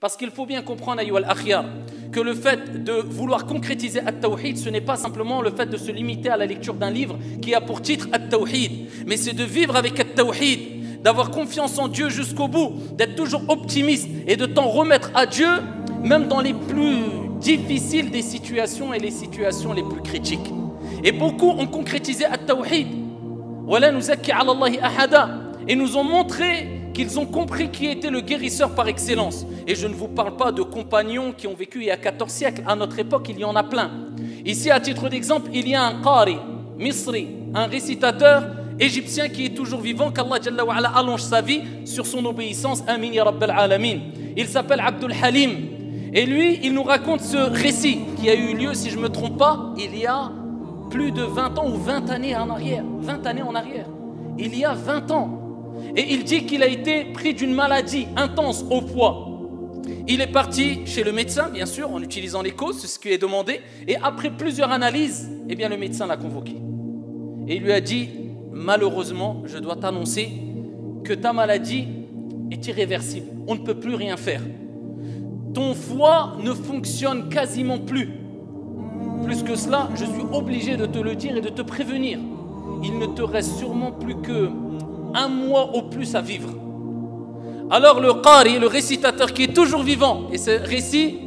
Parce qu'il faut bien comprendre, ayyuha al-akhyar, que le fait de vouloir concrétiser At-Tawhid, ce n'est pas simplement le fait de se limiter à la lecture d'un livre qui a pour titre At-Tawhid, mais c'est de vivre avec At-Tawhid, d'avoir confiance en Dieu jusqu'au bout, d'être toujours optimiste et de t'en remettre à Dieu, même dans les plus difficiles des situations et les situations les plus critiques. Et beaucoup ont concrétisé At-Tawhid, wala nuzakki ala Allahi ahada, et nous ont montré qu'ils ont compris qui était le guérisseur par excellence. Et je ne vous parle pas de compagnons qui ont vécu il y a 14 siècles. À notre époque, il y en a plein. Ici, à titre d'exemple, il y a un qari, misri, un récitateur égyptien qui est toujours vivant, qu'Allah Jalla wa Ala allonge sa vie sur son obéissance. Amin ya Rabbal Alamin. Il s'appelle Abdul Halim. Et lui, il nous raconte ce récit qui a eu lieu, si je ne me trompe pas, il y a plus de 20 ans ou 20 années en arrière. 20 années en arrière. Il y a 20 ans. Et il dit qu'il a été pris d'une maladie intense au foie. Il est parti chez le médecin, bien sûr, en utilisant les causes, c'est ce qui est demandé. Et après plusieurs analyses, eh bien, le médecin l'a convoqué. Et il lui a dit, malheureusement, je dois t'annoncer que ta maladie est irréversible. On ne peut plus rien faire. Ton foie ne fonctionne quasiment plus. Plus que cela, je suis obligé de te le dire et de te prévenir. Il ne te reste sûrement plus que 1 mois au plus à vivre. Alors le qari, le récitateur qui est toujours vivant, et ce récit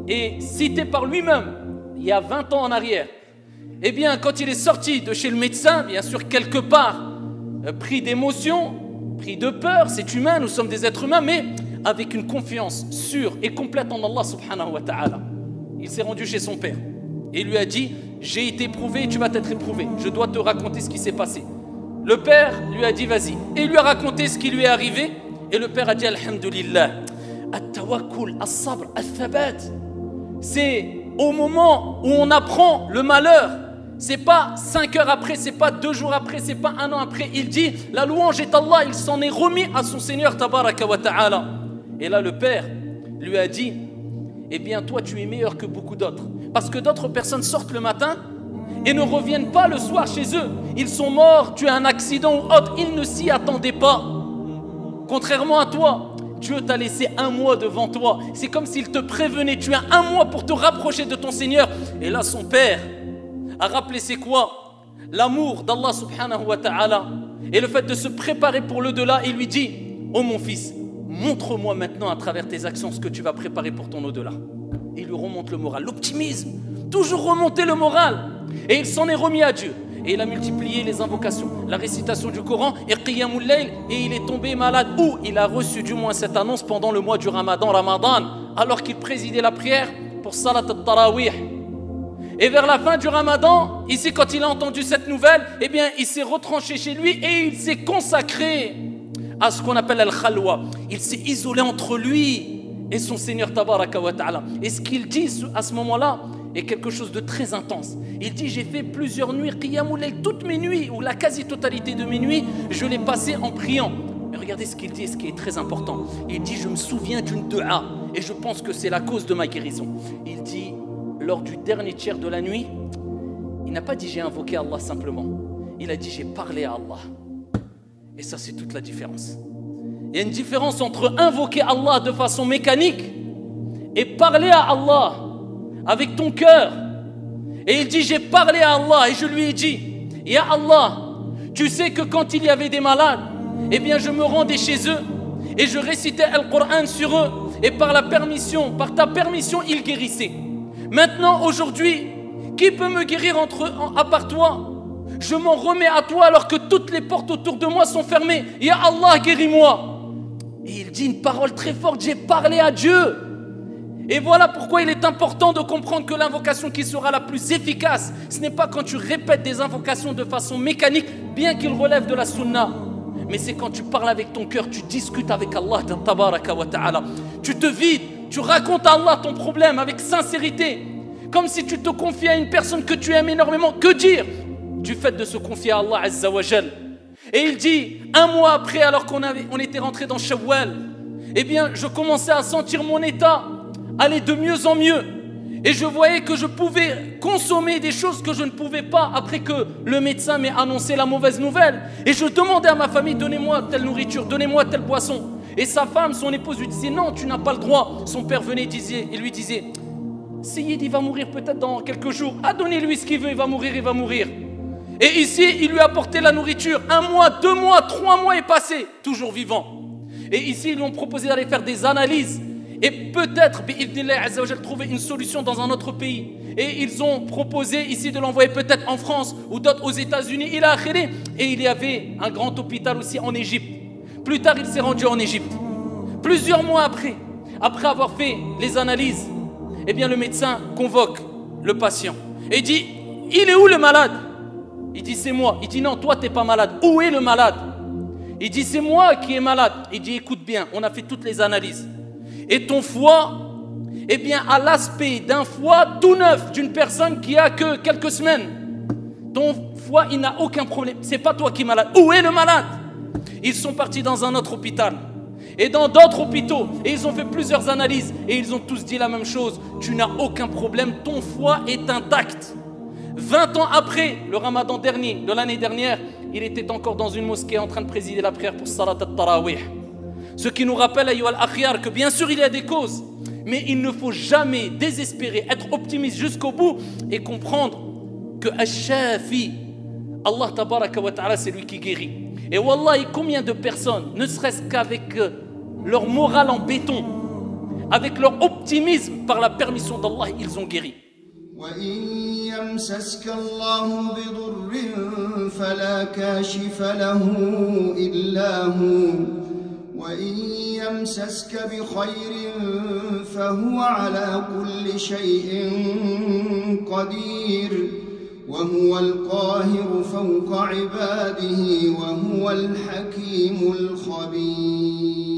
est cité par lui-même il y a 20 ans en arrière, eh bien quand il est sorti de chez le médecin, bien sûr quelque part pris d'émotion, pris de peur, c'est humain, nous sommes des êtres humains, mais avec une confiance sûre et complète en Allah subhanahu wa ta'ala, il s'est rendu chez son père et il lui a dit, j'ai été éprouvé et tu vas être éprouvé, je dois te raconter ce qui s'est passé. Le père lui a dit vas-y, et il lui a raconté ce qui lui est arrivé, et le père a dit alhamdulillah, at-tawakkul, as-sabr, al-thabat. C'est au moment où on apprend le malheur, c'est pas 5 heures après, c'est pas 2 jours après, c'est pas 1 an après, il dit la louange est Allah, il s'en est remis à son Seigneur tabaraka wa ta'ala. Et là le père lui a dit, eh bien toi tu es meilleur que beaucoup d'autres, parce que d'autres personnes sortent le matin et ne reviennent pas le soir chez eux. Ils sont morts, tu as un accident ou autre, ils ne s'y attendaient pas. Contrairement à toi, Dieu t'a laissé 1 mois devant toi. C'est comme s'il te prévenait, tu as 1 mois pour te rapprocher de ton Seigneur. Et là son père a rappelé c'est quoi? L'amour d'Allah subhanahu wa ta'ala et le fait de se préparer pour l'au-delà. Il lui dit, oh mon fils, montre-moi maintenant à travers tes actions ce que tu vas préparer pour ton au-delà. Et il lui remonte le moral, l'optimisme, toujours remonter le moral. Et il s'en est remis à Dieu. Et il a multiplié les invocations, la récitation du Coran et Qiyamul Layl. Et il est tombé malade. Ou il a reçu du moins cette annonce pendant le mois du Ramadan, alors qu'il présidait la prière pour Salat al-Tarawih. Et vers la fin du Ramadan, ici quand il a entendu cette nouvelle, eh bien il s'est retranché chez lui et il s'est consacré à ce qu'on appelle al-Khalwa. Il s'est isolé entre lui et son Seigneur Tabaraka wa Ta'ala. Et ce qu'il dit à ce moment-là est quelque chose de très intense. Il dit, j'ai fait plusieurs nuits, Qiyamul Layl, toutes mes nuits, ou la quasi-totalité de mes nuits, je l'ai passé en priant. Mais regardez ce qu'il dit, ce qui est très important. Il dit, je me souviens d'une dua, et je pense que c'est la cause de ma guérison. Il dit, lors du dernier tiers de la nuit, il n'a pas dit, j'ai invoqué Allah simplement. Il a dit, j'ai parlé à Allah. Et ça, c'est toute la différence. Il y a une différence entre invoquer Allah de façon mécanique et parler à Allah avec ton cœur. Et il dit, j'ai parlé à Allah et je lui ai dit, ya Allah, tu sais que quand il y avait des malades, eh bien je me rendais chez eux et je récitais le Coran sur eux et par ta permission, ils guérissaient. Maintenant, aujourd'hui, qui peut me guérir à part toi? Je m'en remets à toi alors que toutes les portes autour de moi sont fermées. Ya Allah, guéris-moi. Et il dit une parole très forte, j'ai parlé à Dieu. Et voilà pourquoi il est important de comprendre que l'invocation qui sera la plus efficace, ce n'est pas quand tu répètes des invocations de façon mécanique, bien qu'il relève de la sunna, mais c'est quand tu parles avec ton cœur, tu discutes avec Allah, tabaraka wa ta'ala. Tu te vides, tu racontes à Allah ton problème avec sincérité, comme si tu te confiais à une personne que tu aimes énormément. Que dire du fait de se confier à Allah Azza wa Jal? Et il dit, 1 mois après, alors qu'on était rentré dans Shawwal, eh bien, je commençais à sentir mon état aller de mieux en mieux. Et je voyais que je pouvais consommer des choses que je ne pouvais pas après que le médecin m'ait annoncé la mauvaise nouvelle. Et je demandais à ma famille, donnez-moi telle nourriture, donnez-moi telle boisson. Et sa femme, son épouse lui disait non, tu n'as pas le droit. Son père venait et lui disait Sayyid, il va mourir peut-être dans quelques jours. Ah, donnez-lui ce qu'il veut, il va mourir, il va mourir. Et ici, il lui a apporté la nourriture. 1 mois, 2 mois, 3 mois est passé, toujours vivant. Et ici, ils lui ont proposé d'aller faire des analyses. Et peut-être, bi'idhnillah azza wa jal, trouver une solution dans un autre pays. Et ils ont proposé ici de l'envoyer peut-être en France ou d'autres aux États-Unis. Il a akhiré. Et il y avait un grand hôpital aussi en Égypte. Plus tard, il s'est rendu en Égypte. Plusieurs mois après avoir fait les analyses, eh bien le médecin convoque le patient et dit il est où le malade? Il dit c'est moi. Il dit non, toi t'es pas malade. Où est le malade? Il dit c'est moi qui est malade. Il dit écoute bien, on a fait toutes les analyses et ton foie, eh bien a l'aspect d'un foie tout neuf d'une personne qui a que quelques semaines. Ton foie, il n'a aucun problème. C'est pas toi qui es malade. Où est le malade? Ils sont partis dans un autre hôpital et dans d'autres hôpitaux et ils ont fait plusieurs analyses et ils ont tous dit la même chose. Tu n'as aucun problème, ton foie est intact. 20 ans après le ramadan dernier, de l'année dernière, il était encore dans une mosquée en train de présider la prière pour Salat al-Tarawih. Ce qui nous rappelle, ayyuhal akhyar, que bien sûr il y a des causes, mais il ne faut jamais désespérer, être optimiste jusqu'au bout et comprendre que Ash-Shafi, Allah tabaraka wa ta'ala, c'est lui qui guérit. Et wallahi, combien de personnes, ne serait-ce qu'avec leur morale en béton, avec leur optimisme, par la permission d'Allah, ils ont guéri. وإن يمسسك بخير فهو على كل شيء قدير وهو القاهر فوق عباده وهو الحكيم الخبير